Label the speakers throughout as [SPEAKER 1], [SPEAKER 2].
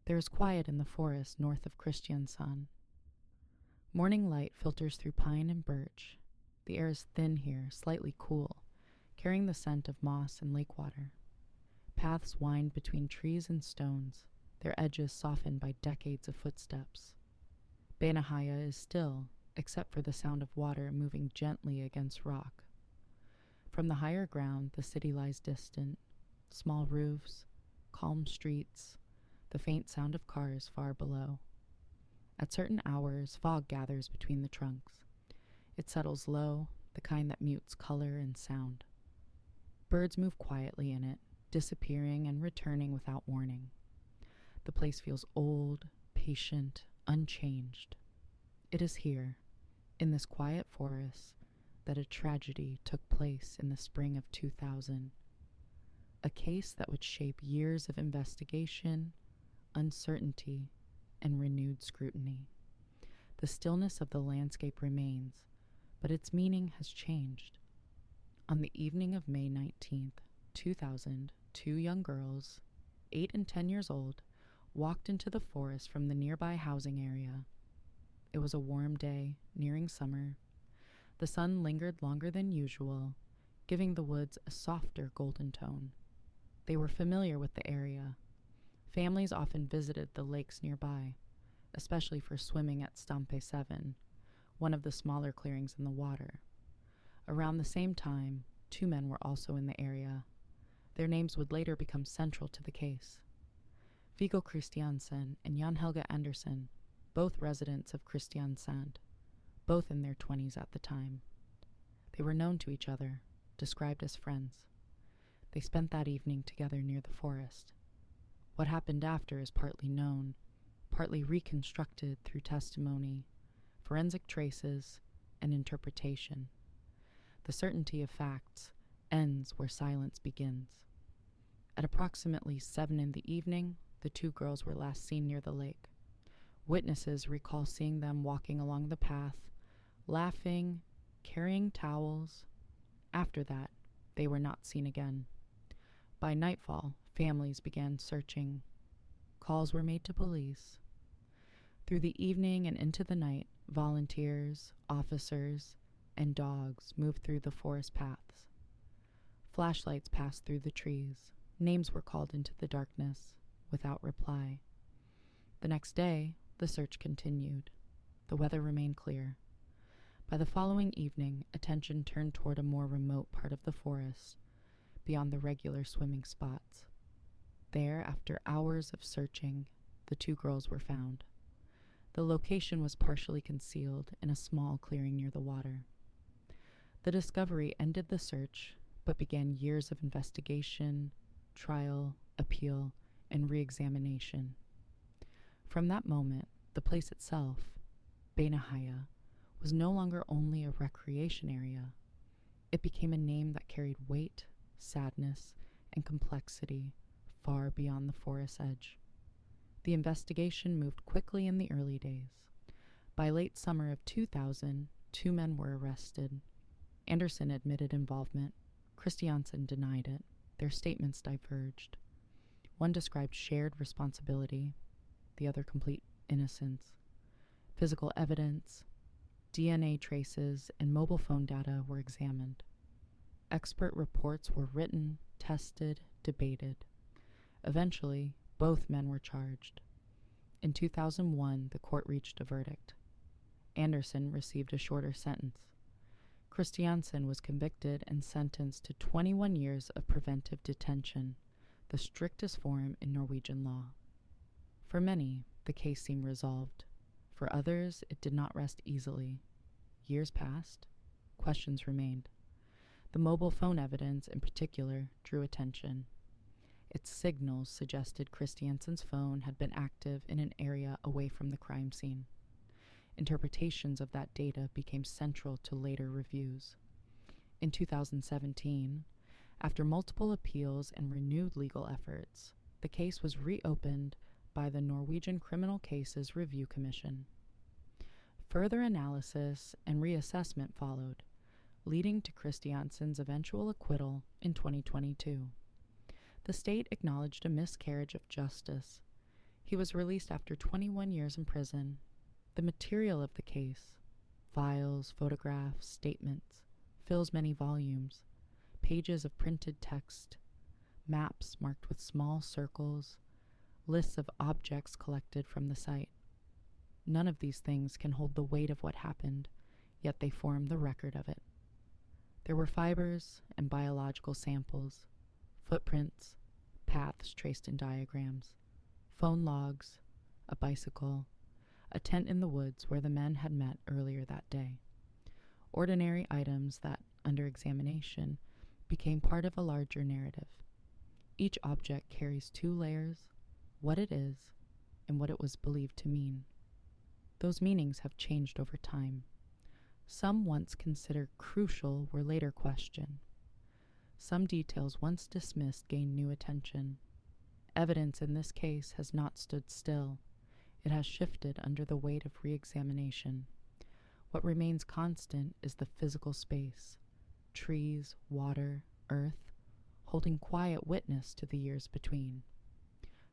[SPEAKER 1] There is quiet in the forest north of Kristiansand. Morning light filters through pine and birch. The air is thin here, slightly cool, carrying the scent of moss and lake water. Paths wind between trees and stones, their edges softened by decades of footsteps. Baneheia is still, except for the sound of water moving gently against rock. From the higher ground, the city lies distant, small roofs, calm streets, the faint sound of cars far below. At certain hours, fog gathers between the trunks. It settles low, the kind that mutes color and sound. Birds move quietly in it, disappearing and returning without warning. The place feels old, patient, unchanged. It is here, in this quiet forest, that a tragedy took place in the spring of 2000. A case that would shape years of investigation, uncertainty, and renewed scrutiny. The stillness of the landscape remains, but its meaning has changed. On the evening of May 19th, 2000, two young girls, 8 and 10 years old, walked into the forest from the nearby housing area. It was a warm day, nearing summer. The sun lingered longer than usual, giving the woods a softer golden tone. They were familiar with the area. Families often visited the lakes nearby, especially for swimming at Stampe 7, one of the smaller clearings in the water. Around the same time, 2 men were also in the area. Their names would later become central to the case. Viggo Kristiansen and Jan Helge Andersen, both residents of Kristiansand, both in their 20s at the time. They were known to each other, described as friends. They spent that evening together near the forest. What happened after is partly known, partly reconstructed through testimony, forensic traces, and interpretation. The certainty of facts ends where silence begins. At approximately 7 in the evening, the 2 girls were last seen near the lake. Witnesses recall seeing them walking along the path, laughing, carrying towels. After that, they were not seen again. By nightfall, families began searching. Calls were made to police. Through the evening and into the night, volunteers, officers, and dogs moved through the forest paths. Flashlights passed through the trees. Names were called into the darkness, without reply. The next day, the search continued. The weather remained clear. By the following evening, attention turned toward a more remote part of the forest, beyond the regular swimming spots. There, after hours of searching, the 2 girls were found. The location was partially concealed in a small clearing near the water. The discovery ended the search, but began years of investigation, trial, appeal, and re-examination. From that moment, the place itself, Baneheia, was no longer only a recreation area. It became a name that carried weight, sadness, and complexity far beyond the forest's edge. The investigation moved quickly in the early days. By late summer of 2000, 2 men were arrested. Andersen admitted involvement. Kristiansen denied it. Their statements diverged. One described shared responsibility, the other complete innocence. Physical evidence, DNA traces, and mobile phone data were examined. Expert reports were written, tested, debated. Eventually, both men were charged. In 2001, the court reached a verdict. Andersen received a shorter sentence. Kristiansen was convicted and sentenced to 21 years of preventive detention, the strictest form in Norwegian law. For many, the case seemed resolved. For others, it did not rest easily. Years passed. Questions remained. The mobile phone evidence, in particular, drew attention. Its signals suggested Kristiansen's phone had been active in an area away from the crime scene. Interpretations of that data became central to later reviews. In 2017, after multiple appeals and renewed legal efforts, the case was reopened by the Norwegian Criminal Cases Review Commission. Further analysis and reassessment followed, leading to Kristiansen's eventual acquittal in 2022. The state acknowledged a miscarriage of justice. He was released after 21 years in prison. The material of the case, files, photographs, statements, fills many volumes, pages of printed text, maps marked with small circles, lists of objects collected from the site. None of these things can hold the weight of what happened, yet they form the record of it. There were fibers and biological samples, footprints, paths traced in diagrams, phone logs, a bicycle, a tent in the woods where the men had met earlier that day. Ordinary items that, under examination, became part of a larger narrative. Each object carries two layers, what it is and what it was believed to mean. Those meanings have changed over time. Some once considered crucial were later questioned. Some details once dismissed gained new attention. Evidence in this case has not stood still. It has shifted under the weight of re-examination. What remains constant is the physical space, trees, water, earth, holding quiet witness to the years between.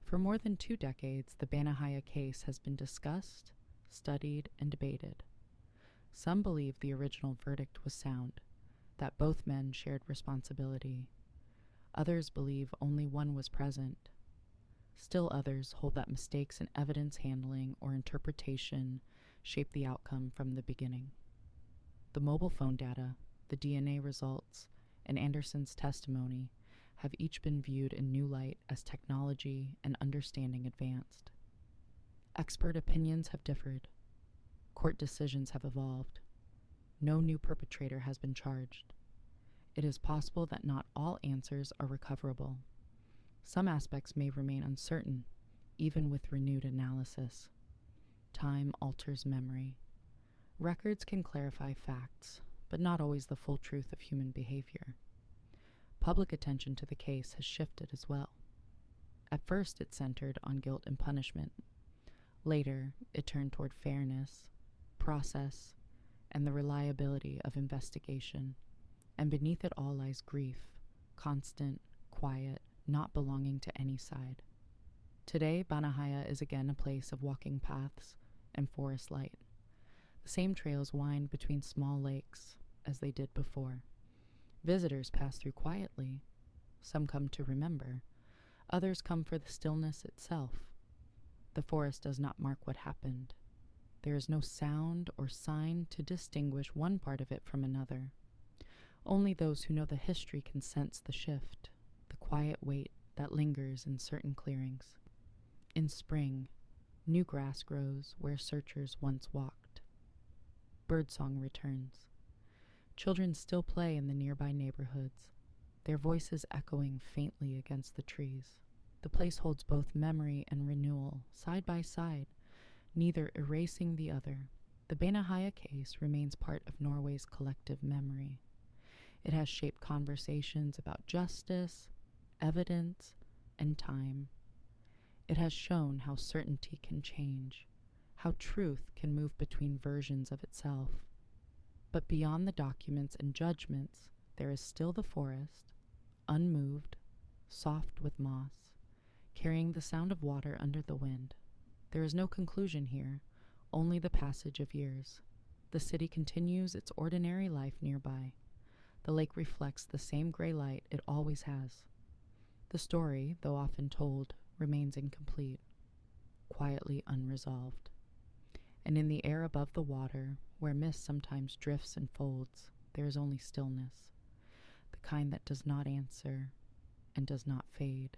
[SPEAKER 1] For more than 2 decades, the Baneheia case has been discussed, studied, and debated. Some believe the original verdict was sound, that both men shared responsibility. Others believe only one was present. Still others hold that mistakes in evidence handling or interpretation shaped the outcome from the beginning. The mobile phone data, the DNA results, and Anderson's testimony have each been viewed in new light as technology and understanding advanced. Expert opinions have differed. Court decisions have evolved. No new perpetrator has been charged. It is possible that not all answers are recoverable. Some aspects may remain uncertain, even with renewed analysis. Time alters memory. Records can clarify facts, but not always the full truth of human behavior. Public attention to the case has shifted as well. At first, it centered on guilt and punishment. Later, it turned toward fairness, process, and the reliability of investigation. And beneath it all lies grief, constant, quiet, not belonging to any side. Today, Baneheia is again a place of walking paths and forest light. The same trails wind between small lakes as they did before. Visitors pass through quietly. Some come to remember. Others come for the stillness itself. The forest does not mark what happened. There is no sound or sign to distinguish one part of it from another. Only those who know the history can sense the shift, the quiet weight that lingers in certain clearings. In spring, new grass grows where searchers once walked. Birdsong returns. Children still play in the nearby neighborhoods, their voices echoing faintly against the trees. The place holds both memory and renewal, side by side, neither erasing the other. The Baneheia case remains part of Norway's collective memory. It has shaped conversations about justice, evidence, and time. It has shown how certainty can change, how truth can move between versions of itself. But beyond the documents and judgments, there is still the forest, unmoved, soft with moss, carrying the sound of water under the wind. There is no conclusion here, only the passage of years. The city continues its ordinary life nearby. The lake reflects the same gray light it always has. The story, though often told, remains incomplete, quietly unresolved. And in the air above the water, where mist sometimes drifts and folds, there is only stillness, the kind that does not answer and does not fade.